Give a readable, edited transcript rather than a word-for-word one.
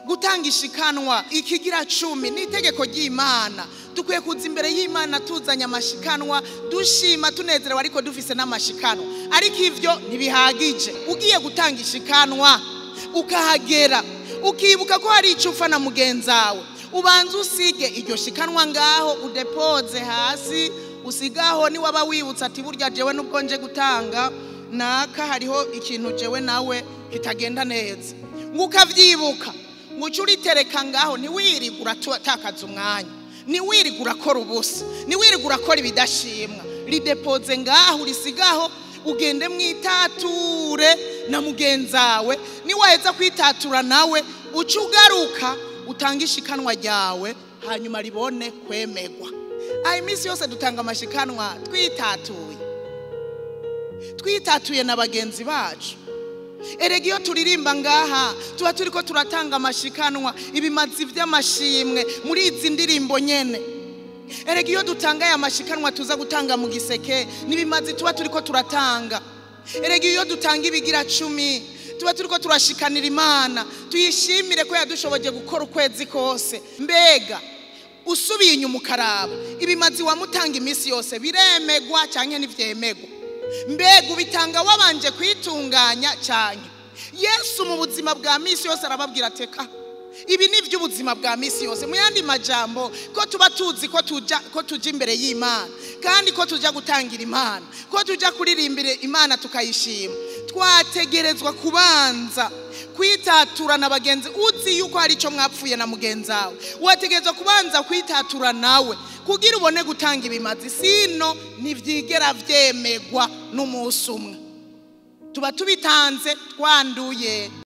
gutanga ishikanwa ikigira 10 ni itegeko ry'Imana. Dukwiye kuza imbere y'Imana tuzanye amashikanwa, dushima tunezerewe, ariko dufise n'amashikanwa. Ariko ivyo ntibihagije. Ugiye gutanga ishikanwa ukahagera ukibuka ko hari icyo ufana mugenzawe, ubanza usige iryo shikanwa ngaho, udepoze hasi, usigaho. ni waba wibutsa ati burya jewe nubwo nje gutanga naka hariho ikintu jewe nawe kitagenda neza, ngukavyibuka ngucuritereka ngaho. Ntiwirigura takaza umwanya, ntiwirigura kora ubusa, ntiwirigura kora ibidashimwa. Ridepoze ngaho, urisigaho, ugende mwitature na mugenzawe. Niwaheza kwitatura nawe uca ugaruka utanga ishikanwa ryawe, hanyuma ribone kwemegwa. Imisi yose dutanga amashikanwa twitatuye na bagenzi bacu. Erega iyo turirimba ngaha tuba turiko turatanga amashikanwa, ibimazi vy'amashimwe muri izi ndirimbo nyene. Erega iyo dutanga aya mashikanwa tuza gutanga mu giseke, nibimazi tuba turiko turatanga. Erega iyo dutanga ibigira 10 tuba turiko turashikanira Imana, tuyishimire ko yadushoboje gukora ukwezi kose. Mbega usubiye inyuma ukaraba ibimazi wamutanga imisi yose biremegwa canke ntivyemegwa? Mbega ubitanga wabanje kwitunganya canke? Yesu mu buzima bwa misi yose arababwira ateka ibi ni vy'ubuzima bwa misi yose. Mu yandi majambo, ko tuba tuzi ko tuja imbere y'Imana, kandi ko tuja gutangira Imana, ko tuja kuririmbira Imana tukayishima, twategerezwa kubanza kwitatura na bagenzi. Uzi yuko hari ico mwapfuye na mugenzawe, wategerezwa kubanza kwitatura nawe kugira ubone gutanga ibimazi. Sino ntivyigera vyemegwa n'umunsi umwe. Tuba tubitanze twanduye.